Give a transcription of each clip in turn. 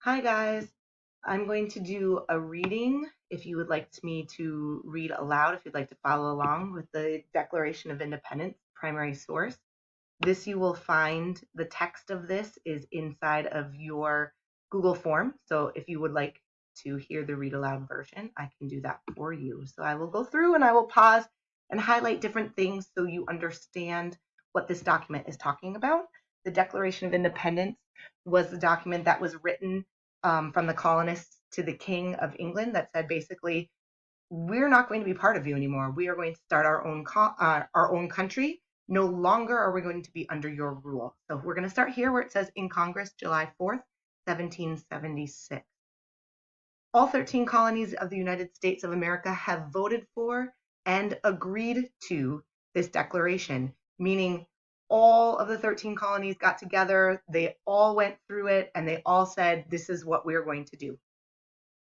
Hi guys, I'm going to do a reading if you would like me to read aloud, if you'd like to follow along with the Declaration of Independence primary source. This you will find, the text of this is inside of your Google form. So if you would like to hear the read aloud version, I can do that for you. So I will go through and I will pause and highlight different things so you understand what this document is talking about. The Declaration of Independence was the document that was written from the colonists to the King of England that said basically, we're not going to be part of you anymore. We are going to start our own country. No longer are we going to be under your rule. So we're going to start here where it says in Congress, July 4th, 1776. All 13 colonies of the United States of America have voted for and agreed to this declaration, meaning all of the 13 colonies got together, they all went through it, and they all said, this is what we're going to do.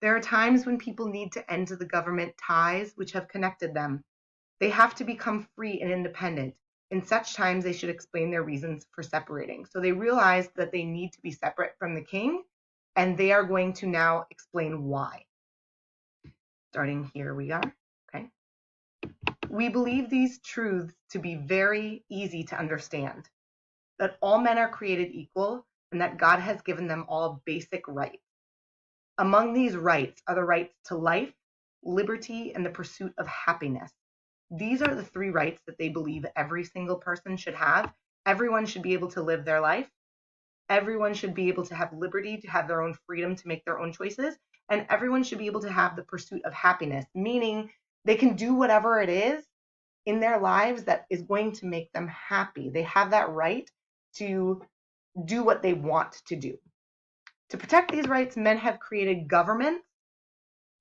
There are times when people need to end the government ties which have connected them. They have to become free and independent. In such times, they should explain their reasons for separating. So they realize that they need to be separate from the king, and they are going to now explain why. Starting here we are, okay? We believe these truths to be very easy to understand, that all men are created equal and that God has given them all basic rights. Among these rights are the rights to life, liberty, and the pursuit of happiness. These are the three rights that they believe every single person should have. Everyone should be able to live their life. Everyone should be able to have liberty, to have their own freedom to make their own choices. And everyone should be able to have the pursuit of happiness, meaning they can do whatever it is in their lives that is going to make them happy. They have that right to do what they want to do. To protect these rights, men have created governments.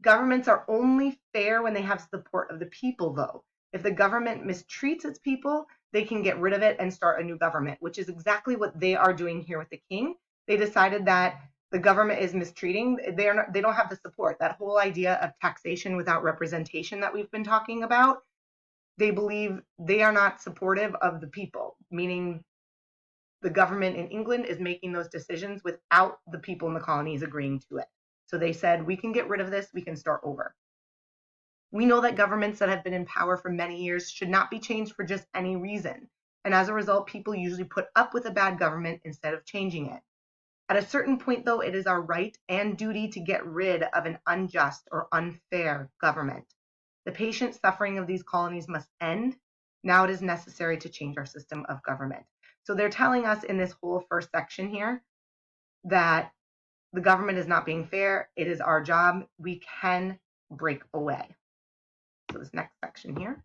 Governments are only fair when they have support of the people, though. If the government mistreats its people, they can get rid of it and start a new government, which is exactly what they are doing here with the king. They decided that the government is mistreating. They don't have the support. That whole idea of taxation without representation that we've been talking about, they believe they are not supportive of the people, meaning the government in England is making those decisions without the people in the colonies agreeing to it. So they said, we can get rid of this, we can start over. We know that governments that have been in power for many years should not be changed for just any reason. And as a result, people usually put up with a bad government instead of changing it. At a certain point, though, it is our right and duty to get rid of an unjust or unfair government. The patient suffering of these colonies must end. Now it is necessary to change our system of government. So they're telling us in this whole first section here that the government is not being fair. It is our job. We can break away. So this next section here.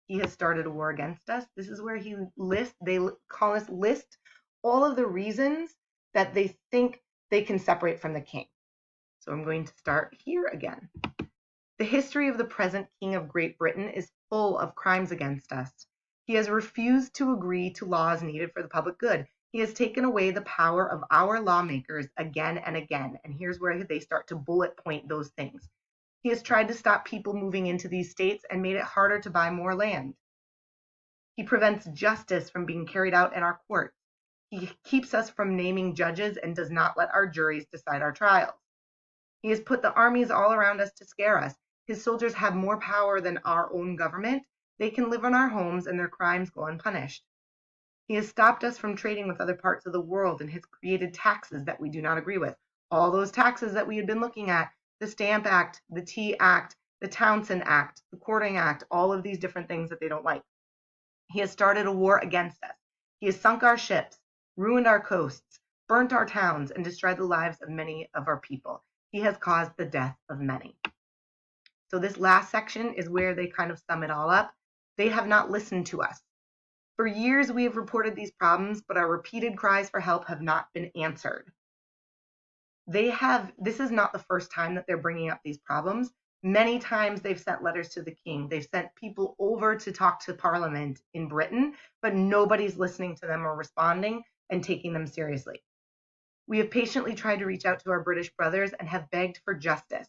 He has started a war against us. This is where they call us list all of the reasons that they think they can separate from the king. So I'm going to start here again. The history of the present King of Great Britain is full of crimes against us. He has refused to agree to laws needed for the public good. He has taken away the power of our lawmakers again and again. And here's where they start to bullet point those things. He has tried to stop people moving into these states and made it harder to buy more land. He prevents justice from being carried out in our courts. He keeps us from naming judges and does not let our juries decide our trials. He has put the armies all around us to scare us. His soldiers have more power than our own government. They can live in our homes and their crimes go unpunished. He has stopped us from trading with other parts of the world and has created taxes that we do not agree with. All those taxes that we had been looking at, the Stamp Act, the Tea Act, the Townshend Act, the Courting Act, all of these different things that they don't like. He has started a war against us. He has sunk our ships, ruined our coasts, burnt our towns, and destroyed the lives of many of our people. He has caused the death of many. So this last section is where they kind of sum it all up. They have not listened to us. For years, we have reported these problems, but our repeated cries for help have not been answered. This is not the first time that they're bringing up these problems. Many times they've sent letters to the king. They've sent people over to talk to Parliament in Britain, but nobody's listening to them or responding and taking them seriously. We have patiently tried to reach out to our British brothers and have begged for justice.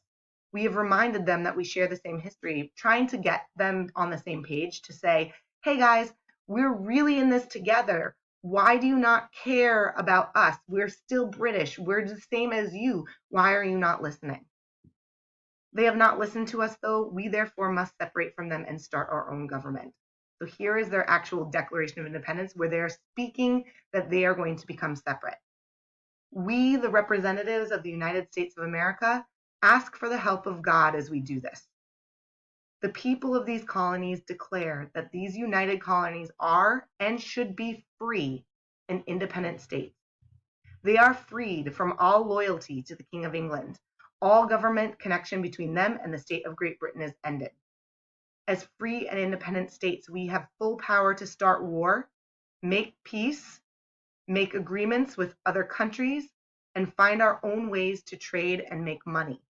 We have reminded them that we share the same history, trying to get them on the same page to say, hey guys, we're really in this together. Why do you not care about us? We're still British. We're the same as you. Why are you not listening? They have not listened to us, though. We therefore must separate from them and start our own government. So here is their actual Declaration of Independence, where they are speaking that they are going to become separate. We, the representatives of the United States of America, ask for the help of God as we do this. The people of these colonies declare that these united colonies are and should be free and independent states. They are freed from all loyalty to the King of England. All government connection between them and the state of Great Britain is ended. As free and independent states, we have full power to start war, make peace, make agreements with other countries, and find our own ways to trade and make money.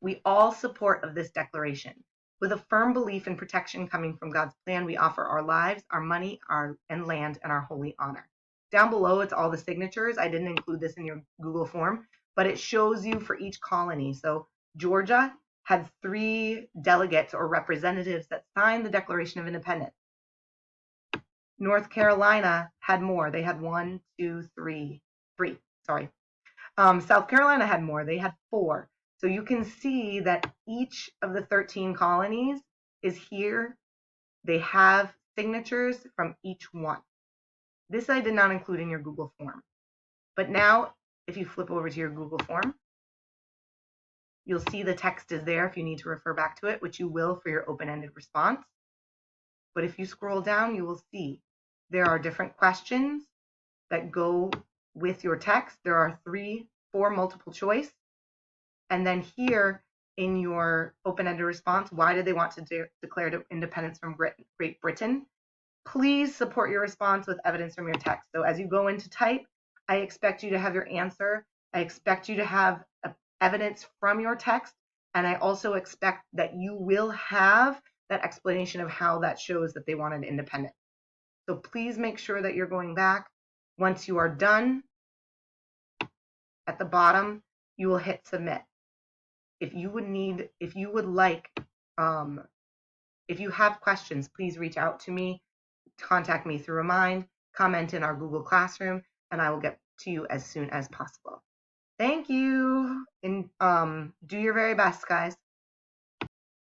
We all support of this declaration. With a firm belief in protection coming from God's plan, we offer our lives, our money, and land, and our holy honor. Down below, it's all the signatures. I didn't include this in your Google form, but it shows you for each colony. So Georgia had 3 delegates or representatives that signed the Declaration of Independence. North Carolina had more. They had 1, 2, 3, 3. Sorry. South Carolina had more. They had 4. So you can see that each of the 13 colonies is here. They have signatures from each one. This I did not include in your Google form. But now, if you flip over to your Google form, you'll see the text is there if you need to refer back to it, which you will for your open-ended response. But if you scroll down, you will see there are different questions that go with your text. There are 4 multiple choice. And then here in your open-ended response, why did they want to declare independence from Great Britain? Please support your response with evidence from your text. So as you go into type, I expect you to have your answer. I expect you to have evidence from your text. And I also expect that you will have that explanation of how that shows that they wanted independence. So please make sure that you're going back. Once you are done, at the bottom, you will hit submit. If you have questions, please reach out to me, contact me through Remind, comment in our Google Classroom, and I will get to you as soon as possible. Thank you, and do your very best, guys.